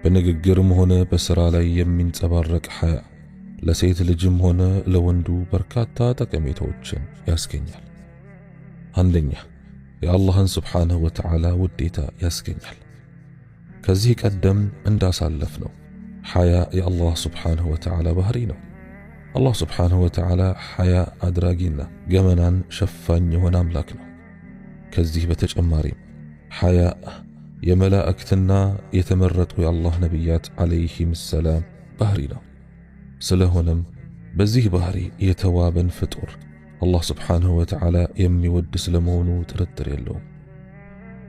በንግግርም ሆነ በሥራ ላይ የሚንጸባረቅ ሐያ ለሴት ልጅም ሆነ ለወንዱ በርካታ ጠቀሜታዎችን ያስገኛል። አንደኛ፣ የአላህን ስብሓንሁ ወተዓላ ውዴታ ያስገኛል። ከዚህ ቀደም እንዳሳለፍነው ሐያ የአላህ ስብሓንሁ ወተዓላ ባህሪ ነው። አላህ ስብሓንሁ ወተዓላ ሐያ አድራጊና ገመናን ሸፋኝ የሆነ አምላክ ነው። ከዚህ በተጨማሪም ሐያ የመላእክትና የተመረጡ የአላህ ነቢያት ዓለይሂም ሰላም ባህሪ ነው። ስለሆነም በዚህ ባህሪ የተዋበን ፍጡር አላህ ስብሓንሁ ወተዓላ የሚወድ ስለመሆኑ ጥርጥር የለውም።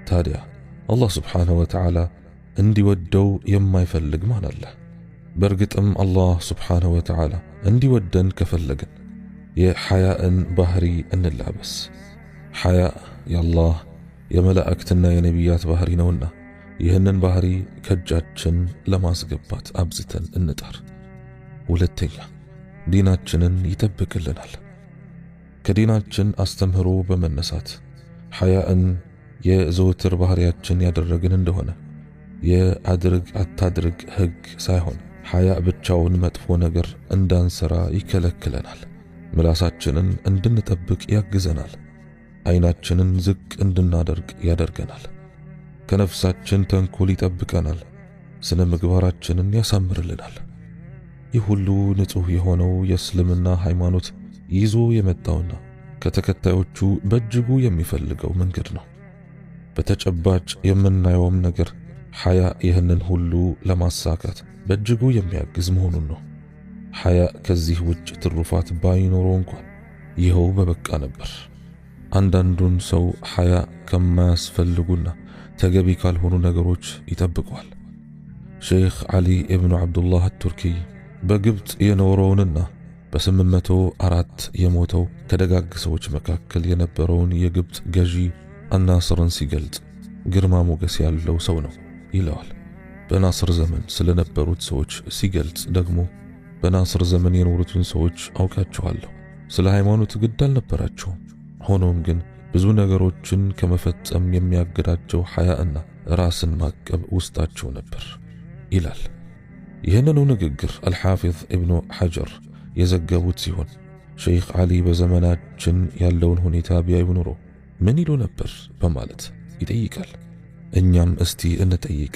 ታዲያ አላህ ስብሓንሁ ወተዓላ እንዲወደው የማይፈልግ ማን አለ? በእርግጥም አላህ ስብሓንሁ ወተዓላ እንዲወደን ከፈለግን የሐያእን ባህሪ እንላበስ። ሐያ የአላህ የመላእክትና የነቢያት ባህሪ ነውና ይህንን ባህሪ ከእጃችን ለማስገባት አብዝተን እንጣር። ሁለተኛ፣ ዲናችንን ይጠብቅልናል። ከዲናችን አስተምህሮ በመነሳት ሐያእን የዘወትር ባህሪያችን ያደረግን እንደሆነ የአድርግ አታድርግ ሕግ ሳይሆን ሐያ ብቻውን መጥፎ ነገር እንዳንሰራ ይከለክለናል። ምላሳችንን እንድንጠብቅ ያግዘናል። ዓይናችንን ዝቅ እንድናደርግ ያደርገናል። ከነፍሳችን ተንኮል ይጠብቀናል። ስነ ምግባራችንን ያሳምርልናል። ይህ ሁሉ ንጹሕ የሆነው የእስልምና ሃይማኖት ይዞ የመጣውና ከተከታዮቹ በእጅጉ የሚፈልገው መንገድ ነው። በተጨባጭ የምናየውም ነገር ሐያ ይህንን ሁሉ ለማሳካት በእጅጉ የሚያግዝ መሆኑን ነው። ሐያ ከዚህ ውጭ ትሩፋት ባይኖረው እንኳን ይኸው በበቃ ነበር። አንዳንዱን ሰው ሐያ ከማያስፈልጉና ተገቢ ካልሆኑ ነገሮች ይጠብቀዋል። ሼኽ ዓሊ ኢብኑ ዓብዱላህ አቱርኪ በግብፅ የኖረውንና በ804 የሞተው ከደጋግ ሰዎች መካከል የነበረውን የግብፅ ገዢ አናስርን ሲገልጽ ግርማ ሞገስ ያለው ሰው ነው ይለዋል። በናስር ዘመን ስለነበሩት ሰዎች ሲገልጽ ደግሞ በናስር ዘመን የኖሩትን ሰዎች አውቃቸዋለሁ። ስለ ሃይማኖት ግድ አልነበራቸውም። ሆኖም ግን ብዙ ነገሮችን ከመፈጸም የሚያግዳቸው ሐያእና ራስን ማቀብ ውስጣቸው ነበር ይላል። ይህንኑ ንግግር አልሓፊዝ ኢብኑ ሐጀር የዘገቡት ሲሆን ሼኽ ዓሊ በዘመናችን ያለውን ሁኔታ ቢያዩ ኑሮ ምን ይሉ ነበር በማለት ይጠይቃል። እኛም እስቲ እንጠይቅ።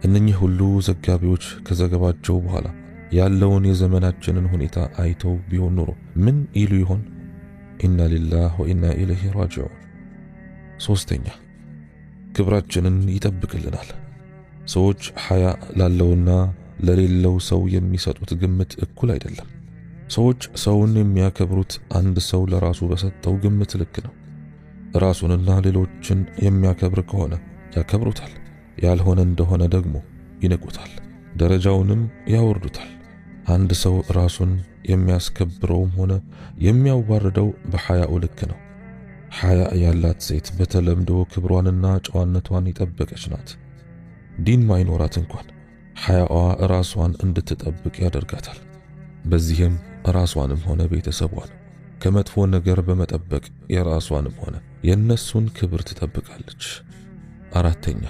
እነኚህ ሁሉ ዘጋቢዎች ከዘገባቸው በኋላ ያለውን የዘመናችንን ሁኔታ አይተው ቢሆን ኑሮ ምን ይሉ ይሆን? ኢና ሊላህ ወኢና ኢለይሂ ራጂዑን። ሶስተኛ፣ ክብራችንን ይጠብቅልናል። ሰዎች ሐያ ላለውና ለሌለው ሰው የሚሰጡት ግምት እኩል አይደለም። ሰዎች ሰውን የሚያከብሩት አንድ ሰው ለራሱ በሰጠው ግምት ልክ ነው። ራሱንና ሌሎችን የሚያከብር ከሆነ ያከብሩታል፣ ያልሆነ እንደሆነ ደግሞ ይንቁታል፣ ደረጃውንም ያወርዱታል። አንድ ሰው ራሱን የሚያስከብረውም ሆነ የሚያዋርደው በሐያኡ ልክ ነው። ሐያ ያላት ሴት በተለምዶ ክብሯንና ጨዋነቷን የጠበቀች ናት። ዲን ማይኖራት እንኳን ሐያዋ ራሷን እንድትጠብቅ ያደርጋታል። በዚህም ራሷንም ሆነ ቤተሰቧን ከመጥፎ ነገር በመጠበቅ የራሷንም ሆነ የነሱን ክብር ትጠብቃለች። አራተኛ፣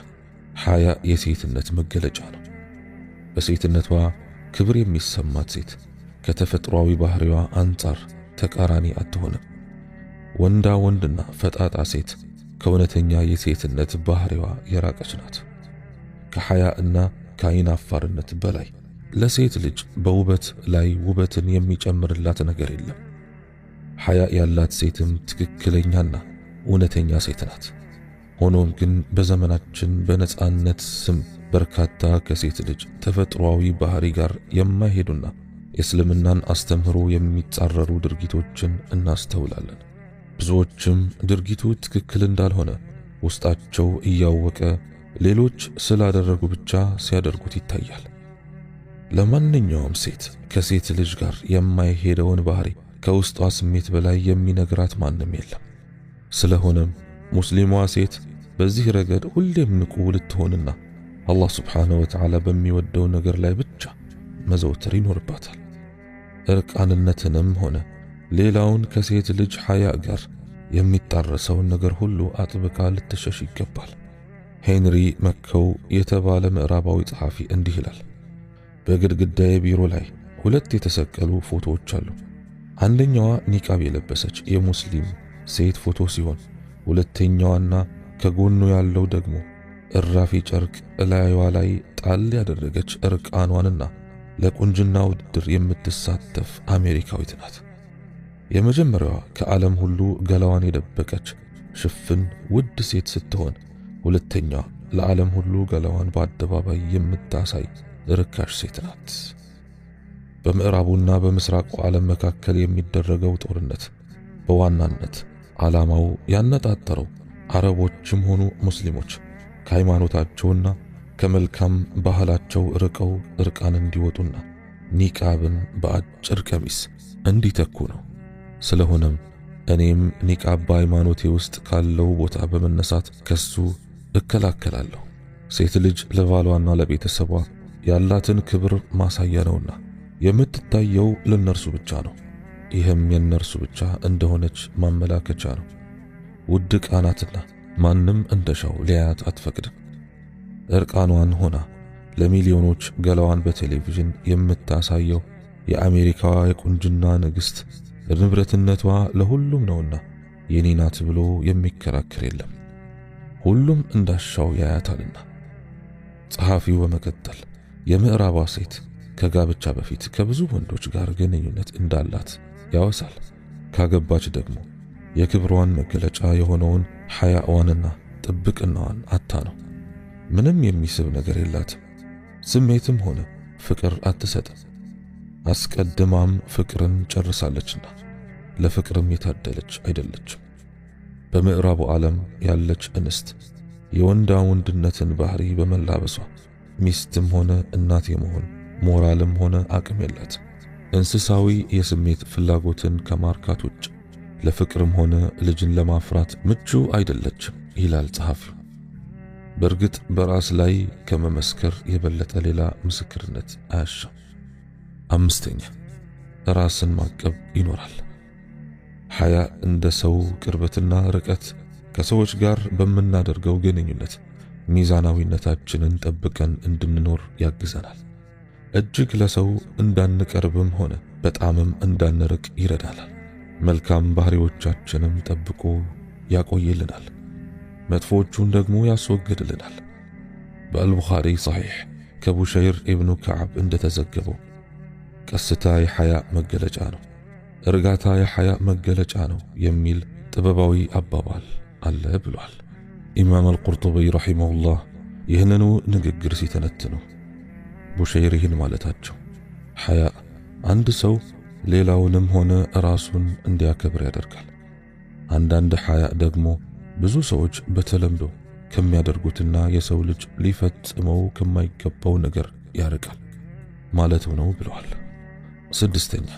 ሐያ የሴትነት መገለጫ ነው። በሴትነቷ ክብር የሚሰማት ሴት ከተፈጥሯዊ ባህሪዋ አንጻር ተቃራኒ አትሆንም። ወንዳ ወንድና ፈጣጣ ሴት ከእውነተኛ የሴትነት ባህሪዋ የራቀች ናት። ከሐያ እና ከዓይን አፋርነት በላይ ለሴት ልጅ በውበት ላይ ውበትን የሚጨምርላት ነገር የለም። ሐያ ያላት ሴትም ትክክለኛና እውነተኛ ሴት ናት። ሆኖም ግን በዘመናችን በነጻነት ስም በርካታ ከሴት ልጅ ተፈጥሯዊ ባህሪ ጋር የማይሄዱና የእስልምናን አስተምህሮ የሚጻረሩ ድርጊቶችን እናስተውላለን። ብዙዎችም ድርጊቱ ትክክል እንዳልሆነ ውስጣቸው እያወቀ ሌሎች ስላደረጉ ብቻ ሲያደርጉት ይታያል። ለማንኛውም ሴት ከሴት ልጅ ጋር የማይሄደውን ባህሪ ከውስጧ ስሜት በላይ የሚነግራት ማንም የለም። ስለሆነም ሙስሊሟ ሴት በዚህ ረገድ ሁሌም ንቁ ልትሆንና አላህ ስብሓነሁ ወተዓላ በሚወደው ነገር ላይ ብቻ መዘውተር ይኖርባታል። እርቃንነትንም ሆነ ሌላውን ከሴት ልጅ ሐያ ጋር የሚጣረሰውን ነገር ሁሉ አጥብቃ ልትሸሽ ይገባል። ሄንሪ መከው የተባለ ምዕራባዊ ጸሐፊ እንዲህ ይላል። በግድግዳዬ ቢሮ ላይ 2 የተሰቀሉ ፎቶዎች አሉ። አንደኛዋ ኒቃብ የለበሰች የሙስሊም ሴት ፎቶ ሲሆን ሁለተኛዋና ከጎኑ ያለው ደግሞ እራፊ ጨርቅ እላዩዋ ላይ ጣል ያደረገች እርቃኗንና ለቁንጅና ውድድር የምትሳተፍ አሜሪካዊት ናት። የመጀመሪያዋ ከዓለም ሁሉ ገላዋን የደበቀች ሽፍን ውድ ሴት ስትሆን ሁለተኛዋ ለዓለም ሁሉ ገላዋን በአደባባይ የምታሳይ ርካሽ ሴት ናት። በምዕራቡና በምስራቁ ዓለም መካከል የሚደረገው ጦርነት በዋናነት ዓላማው ያነጣጠረው አረቦችም ሆኑ ሙስሊሞች ከሃይማኖታቸውና ከመልካም ባህላቸው ርቀው እርቃን እንዲወጡና ኒቃብን በአጭር ቀሚስ እንዲተኩ ነው። ስለሆነም እኔም ኒቃብ በሃይማኖቴ ውስጥ ካለው ቦታ በመነሳት ከሱ እከላከላለሁ። ሴት ልጅ ለባሏና ለቤተሰቧ ያላትን ክብር ማሳያ ነውና የምትታየው ለነርሱ ብቻ ነው። ይህም የነርሱ ብቻ እንደሆነች ማመላከቻ ነው። ውድ ዕቃ ናትና ማንም እንደሻው ሊያያት አትፈቅድም። እርቃኗን ሆና ለሚሊዮኖች ገላዋን በቴሌቪዥን የምታሳየው የአሜሪካዋ የቁንጅና ንግሥት ንብረትነቷ ለሁሉም ነውና የኔ ናት ብሎ የሚከራከር የለም። ሁሉም እንዳሻው ያያታልና። ጸሐፊው በመቀጠል የምዕራቧ ሴት ከጋብቻ በፊት ከብዙ ወንዶች ጋር ግንኙነት እንዳላት ያወሳል። ካገባች ደግሞ የክብሯን መገለጫ የሆነውን ሐያዋንና ጥብቅናዋን አታ ነው። ምንም የሚስብ ነገር የላትም። ስሜትም ሆነ ፍቅር አትሰጥም። አስቀድማም ፍቅርን ጨርሳለችና ለፍቅርም የታደለች አይደለችም። በምዕራቡ ዓለም ያለች እንስት የወንዳ ወንድነትን ባህሪ በመላበሷ ሚስትም ሆነ እናት የመሆን ሞራልም ሆነ አቅም የላትም። እንስሳዊ የስሜት ፍላጎትን ከማርካት ውጭ ለፍቅርም ሆነ ልጅን ለማፍራት ምቹ አይደለችም ይላል ጸሐፊው። በእርግጥ በራስ ላይ ከመመስከር የበለጠ ሌላ ምስክርነት አያሻም። 5ኛ ራስን ማቀብ ይኖራል። ሐያ እንደ ሰው ቅርበትና ርቀት ከሰዎች ጋር በምናደርገው ግንኙነት ሚዛናዊነታችንን ጠብቀን እንድንኖር ያግዘናል። እጅግ ለሰው እንዳንቀርብም ሆነ በጣምም እንዳንርቅ ይረዳናል። መልካም ባህሪዎቻችንም ጠብቆ ያቆይልናል፣ መጥፎቹን ደግሞ ያስወግድልናል። በአልቡኻሪ ሰሒሕ ከቡሸይር ኢብኑ ከዓብ እንደተዘገበው ቀስታ የሐያ መገለጫ ነው፣ እርጋታ የሐያ መገለጫ ነው የሚል ጥበባዊ አባባል አለ ብሏል። ኢማም አልቁርጡቢ ረሒመሁላህ ይህንኑ ንግግር ሲተነትኑ ቡሸይር ይህን ማለታቸው ሐያ አንድ ሰው ሌላውንም ሆነ ራሱን እንዲያከብር ያደርጋል። አንዳንድ ሐያ ደግሞ ብዙ ሰዎች በተለምዶ ከሚያደርጉትና የሰው ልጅ ሊፈጽመው ከማይገባው ነገር ያርቃል ማለት ነው ብለዋል። 6ኛ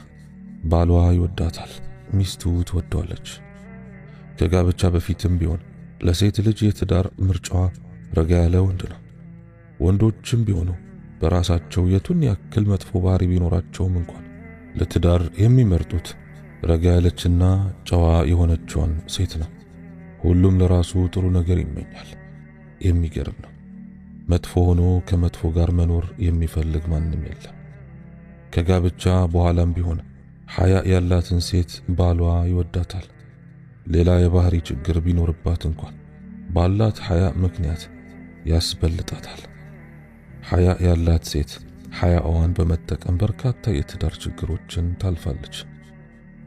ባሏ ይወዳታል፣ ሚስቱ ትወደዋለች። ከጋብቻ በፊትም ቢሆን ለሴት ልጅ የትዳር ምርጫዋ ረጋ ያለ ወንድ ነው። ወንዶችም ቢሆኑ በራሳቸው የቱን ያክል መጥፎ ባህሪ ቢኖራቸውም እንኳን ለትዳር የሚመርጡት ረጋ ያለችና ጨዋ የሆነችዋን ሴት ነው። ሁሉም ለራሱ ጥሩ ነገር ይመኛል። የሚገርም ነው። መጥፎ ሆኖ ከመጥፎ ጋር መኖር የሚፈልግ ማንም የለም። ከጋብቻ በኋላም ቢሆን ሐያ ያላትን ሴት ባሏ ይወዳታል። ሌላ የባህሪ ችግር ቢኖርባት እንኳን ባላት ሐያ ምክንያት ያስበልጣታል። ሐያ ያላት ሴት ሐያዋን በመጠቀም በርካታ የትዳር ችግሮችን ታልፋለች።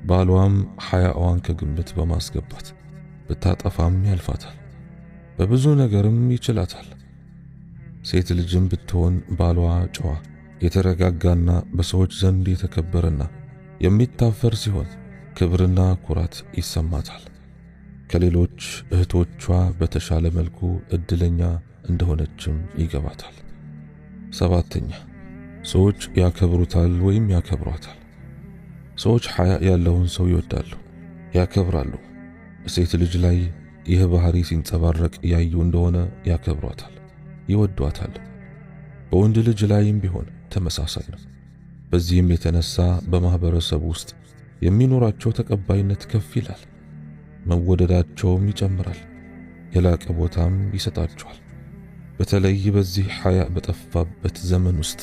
ባሏም ሐያዋን ከግምት በማስገባት ብታጠፋም ያልፋታል፣ በብዙ ነገርም ይችላታል። ሴት ልጅም ብትሆን ባሏ ጨዋ፣ የተረጋጋና በሰዎች ዘንድ የተከበረና የሚታፈር ሲሆን ክብርና ኩራት ይሰማታል። ከሌሎች እህቶቿ በተሻለ መልኩ እድለኛ እንደሆነችም ይገባታል። 7ኛ ሰዎች ያከብሩታል ወይም ያከብሯታል። ሰዎች ሐያ ያለውን ሰው ይወዳሉ፣ ያከብራሉ። ሴት ልጅ ላይ ይህ ባህሪ ሲንጸባረቅ ያዩ እንደሆነ ያከብሯታል፣ ይወዷታል። በወንድ ልጅ ላይም ቢሆን ተመሳሳይ ነው። በዚህም የተነሳ በማህበረሰብ ውስጥ የሚኖራቸው ተቀባይነት ከፍ ይላል፣ መወደዳቸውም ይጨምራል፣ የላቀ ቦታም ይሰጣቸዋል። በተለይ በዚህ ሐያ በጠፋበት ዘመን ውስጥ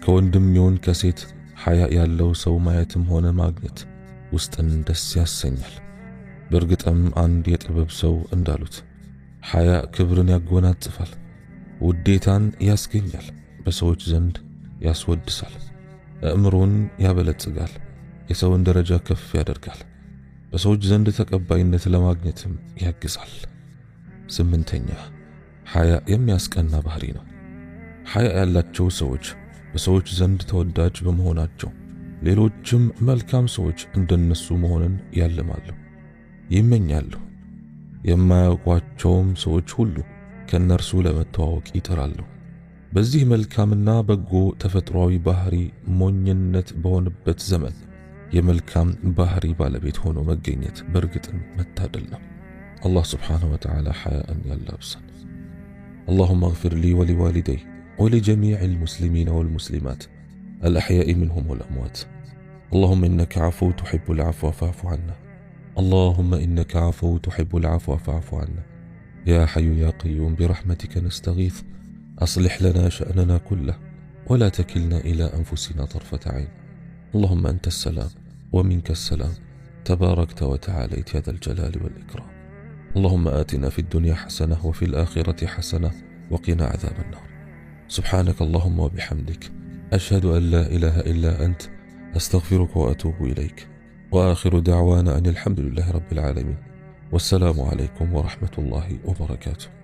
ከወንድም ይሁን ከሴት ሐያ ያለው ሰው ማየትም ሆነ ማግኘት ውስጥን ደስ ያሰኛል። በእርግጥም አንድ የጥበብ ሰው እንዳሉት ሐያ ክብርን ያጎናጽፋል፣ ውዴታን ያስገኛል፣ በሰዎች ዘንድ ያስወድሳል፣ አእምሮን ያበለጽጋል፣ የሰውን ደረጃ ከፍ ያደርጋል፣ በሰዎች ዘንድ ተቀባይነት ለማግኘትም ያግዛል። 8ኛ ሐያ የሚያስቀና ባህሪ ነው። ሐያ ያላቸው ሰዎች በሰዎች ዘንድ ተወዳጅ በመሆናቸው ሌሎችም መልካም ሰዎች እንደነሱ መሆንን ያልማሉ፣ ይመኛሉ። የማያውቋቸውም ሰዎች ሁሉ ከነርሱ ለመተዋወቅ ይጥራሉ። በዚህ መልካምና በጎ ተፈጥሯዊ ባህሪ ሞኝነት በሆነበት ዘመን የመልካም ባህሪ ባለቤት ሆኖ መገኘት በእርግጥም መታደል ነው። الله سبحانه وتعالى حياء يلابسا. اللهم اغفر لي ولوالدي ولجميع المسلمين والمسلمات الأحياء منهم والأموات. اللهم إنك عفو تحب العفو فاعف عنا. اللهم إنك عفو تحب العفو فاعف عنا. يا حي يا قيوم برحمتك نستغيث، أصلح لنا شأننا كله ولا تكلنا إلى أنفسنا طرفة عين. اللهم أنت السلام ومنك السلام، تباركت وتعاليت يا ذا الجلال والإكرام. اللهم آتنا في الدنيا حسنة وفي الآخرة حسنة وقنا عذاب النار. سبحانك اللهم وبحمدك، أشهد أن لا إله إلا أنت، أستغفرك وأتوب إليك. وآخر دعوانا أن الحمد لله رب العالمين، والسلام عليكم ورحمة الله وبركاته.